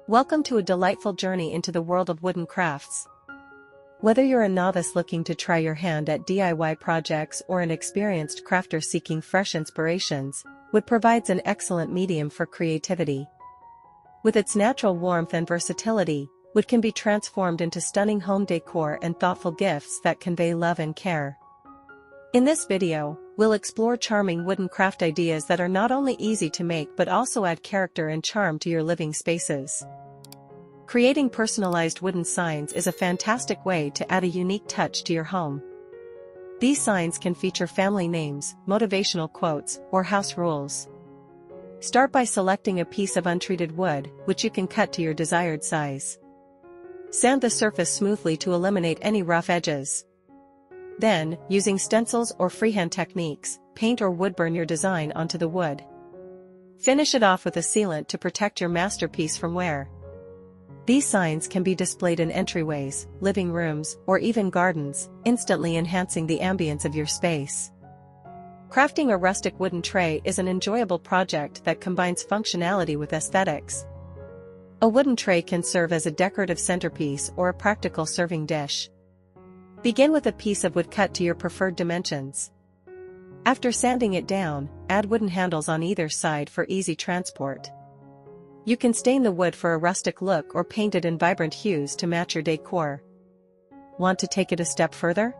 Welcome to a delightful journey into the world of wooden crafts. Whether you're a novice looking to try your hand at DIY projects or an experienced crafter seeking fresh inspirations, wood provides an excellent medium for creativity. With its natural warmth and versatility, wood can be transformed into stunning home decor and thoughtful gifts that convey love and care. In this video, we'll explore charming wooden craft ideas that are not only easy to make but also add character and charm to your living spaces. Creating personalized wooden signs is a fantastic way to add a unique touch to your home. These signs can feature family names, motivational quotes, or house rules. Start by selecting a piece of untreated wood, which you can cut to your desired size. Sand the surface smoothly to eliminate any rough edges. Then, using stencils or freehand techniques, paint or wood burn your design onto the wood. Finish it off with a sealant to protect your masterpiece from wear. These signs can be displayed in entryways, living rooms, or even gardens, instantly enhancing the ambience of your space. Crafting a rustic wooden tray is an enjoyable project that combines functionality with aesthetics. A wooden tray can serve as a decorative centerpiece or a practical serving dish. Begin with a piece of wood cut to your preferred dimensions. After sanding it down, add wooden handles on either side for easy transport. You can stain the wood for a rustic look or paint it in vibrant hues to match your decor. Want to take it a step further?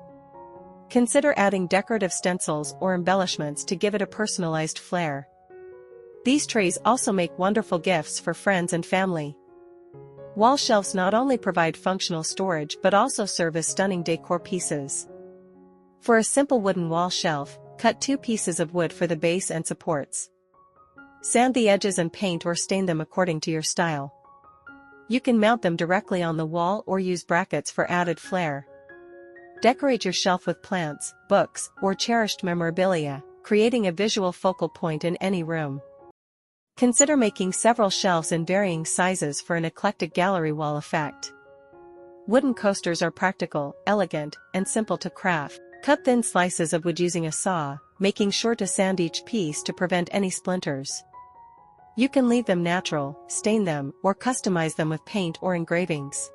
Consider adding decorative stencils or embellishments to give it a personalized flair. These trays also make wonderful gifts for friends and family. Wall shelves not only provide functional storage but also serve as stunning decor pieces. For a simple wooden wall shelf, cut 2 pieces of wood for the base and supports. Sand the edges and paint or stain them according to your style. You can mount them directly on the wall or use brackets for added flair. Decorate your shelf with plants, books, or cherished memorabilia, creating a visual focal point in any room. Consider making several shelves in varying sizes for an eclectic gallery wall effect. Wooden coasters are practical, elegant, and simple to craft. Cut thin slices of wood using a saw, making sure to sand each piece to prevent any splinters. You can leave them natural, stain them, or customize them with paint or engravings.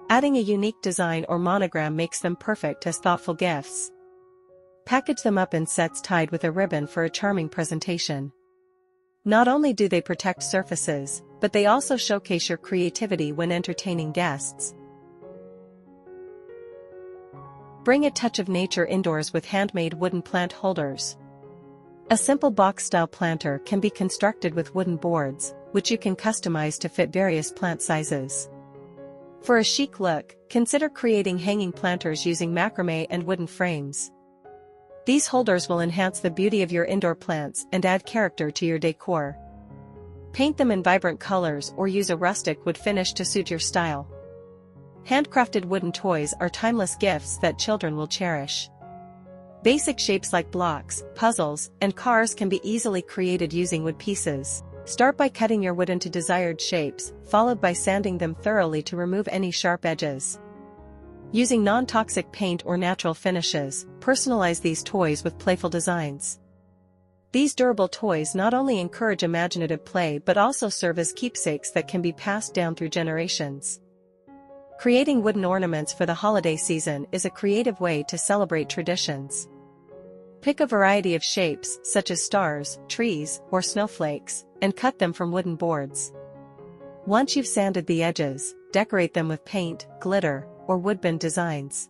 Adding a unique design or monogram makes them perfect as thoughtful gifts. Package them up in sets tied with a ribbon for a charming presentation. Not only do they protect surfaces, but they also showcase your creativity when entertaining guests. Bring a touch of nature indoors with handmade wooden plant holders. A simple box-style planter can be constructed with wooden boards, which you can customize to fit various plant sizes. For a chic look, consider creating hanging planters using macrame and wooden frames. These holders will enhance the beauty of your indoor plants and add character to your decor. Paint them in vibrant colors or use a rustic wood finish to suit your style. Handcrafted wooden toys are timeless gifts that children will cherish. Basic shapes like blocks, puzzles, and cars can be easily created using wood pieces. Start by cutting your wood into desired shapes, followed by sanding them thoroughly to remove any sharp edges. Using non-toxic paint or natural finishes, personalize these toys with playful designs. These durable toys not only encourage imaginative play but also serve as keepsakes that can be passed down through generations. Creating wooden ornaments for the holiday season is a creative way to celebrate traditions. Pick a variety of shapes, such as stars, trees, or snowflakes, and cut them from wooden boards. Once you've sanded the edges, decorate them with paint, glitter, or woodbend designs.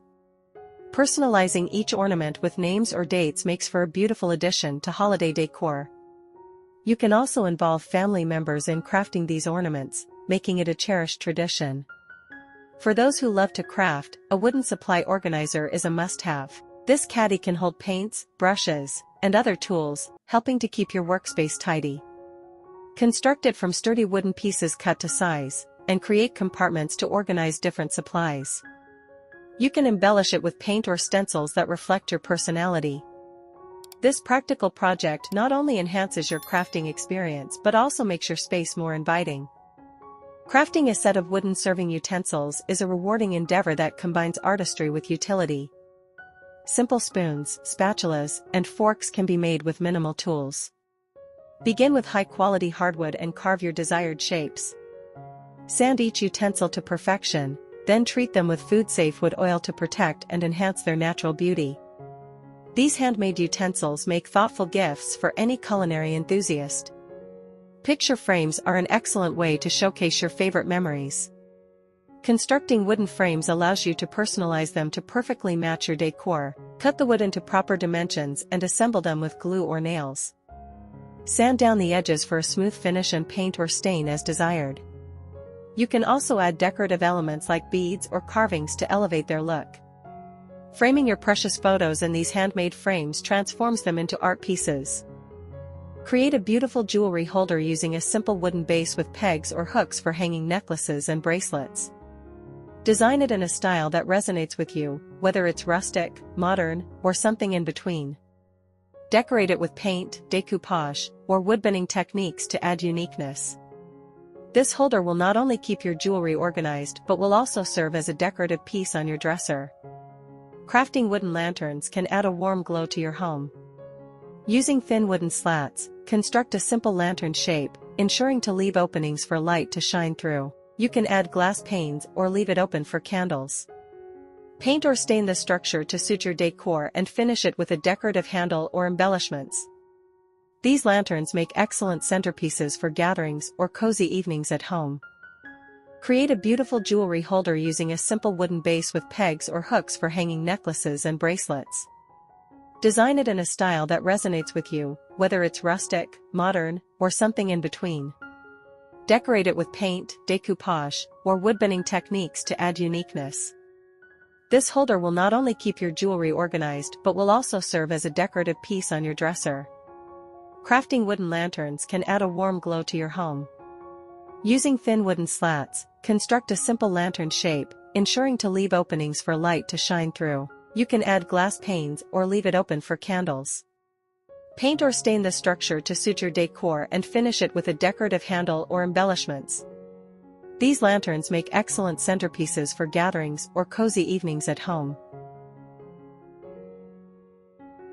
Personalizing each ornament with names or dates makes for a beautiful addition to holiday decor. You can also involve family members in crafting these ornaments, making it a cherished tradition. For those who love to craft, a wooden supply organizer is a must-have. This caddy can hold paints, brushes, and other tools, helping to keep your workspace tidy. Construct it from sturdy wooden pieces cut to size, and create compartments to organize different supplies. You can embellish it with paint or stencils that reflect your personality. This practical project not only enhances your crafting experience but also makes your space more inviting. Crafting a set of wooden serving utensils is a rewarding endeavor that combines artistry with utility. Simple spoons, spatulas, and forks can be made with minimal tools. Begin with high-quality hardwood and carve your desired shapes. Sand each utensil to perfection, then treat them with food-safe wood oil to protect and enhance their natural beauty. These handmade utensils make thoughtful gifts for any culinary enthusiast. Picture frames are an excellent way to showcase your favorite memories. Constructing wooden frames allows you to personalize them to perfectly match your decor. Cut the wood into proper dimensions and assemble them with glue or nails. Sand down the edges for a smooth finish and paint or stain as desired. You can also add decorative elements like beads or carvings to elevate their look. Framing your precious photos in these handmade frames transforms them into art pieces. Create a beautiful jewelry holder using a simple wooden base with pegs or hooks for hanging necklaces and bracelets. Design it in a style that resonates with you, whether it's rustic, modern, or something in between. Decorate it with paint, decoupage, or woodbending techniques to add uniqueness. This holder will not only keep your jewelry organized but will also serve as a decorative piece on your dresser. Crafting wooden lanterns can add a warm glow to your home. Using thin wooden slats, construct a simple lantern shape, ensuring to leave openings for light to shine through. You can add glass panes or leave it open for candles. Paint or stain the structure to suit your decor and finish it with a decorative handle or embellishments. These lanterns make excellent centerpieces for gatherings or cozy evenings at home. Create a beautiful jewelry holder using a simple wooden base with pegs or hooks for hanging necklaces and bracelets. Design it in a style that resonates with you, whether it's rustic, modern, or something in between. Decorate it with paint, decoupage, or woodbending techniques to add uniqueness. This holder will not only keep your jewelry organized but will also serve as a decorative piece on your dresser. Crafting wooden lanterns can add a warm glow to your home. Using thin wooden slats, construct a simple lantern shape, ensuring to leave openings for light to shine through. You can add glass panes or leave it open for candles. Paint or stain the structure to suit your decor and finish it with a decorative handle or embellishments. These lanterns make excellent centerpieces for gatherings or cozy evenings at home.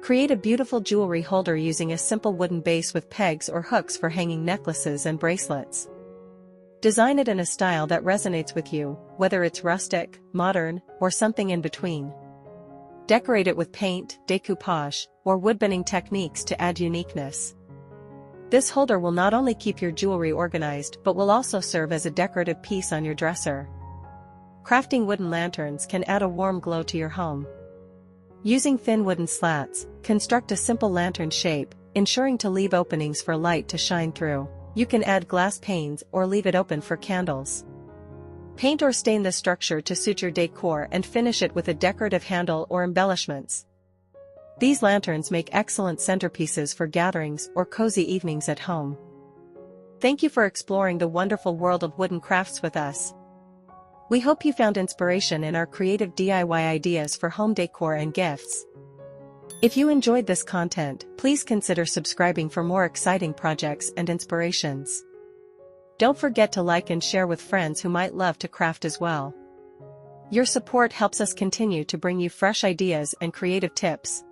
Create a beautiful jewelry holder using a simple wooden base with pegs or hooks for hanging necklaces and bracelets. Design it in a style that resonates with you, whether it's rustic, modern, or something in between. Decorate it with paint, decoupage, or woodbending techniques to add uniqueness. This holder will not only keep your jewelry organized but will also serve as a decorative piece on your dresser. Crafting wooden lanterns can add a warm glow to your home. Using thin wooden slats, construct a simple lantern shape, ensuring to leave openings for light to shine through. You can add glass panes or leave it open for candles. Paint or stain the structure to suit your decor and finish it with a decorative handle or embellishments. These lanterns make excellent centerpieces for gatherings or cozy evenings at home. Thank you for exploring the wonderful world of wooden crafts with us. We hope you found inspiration in our creative DIY ideas for home decor and gifts. If you enjoyed this content, please consider subscribing for more exciting projects and inspirations. Don't forget to like and share with friends who might love to craft as well. Your support helps us continue to bring you fresh ideas and creative tips.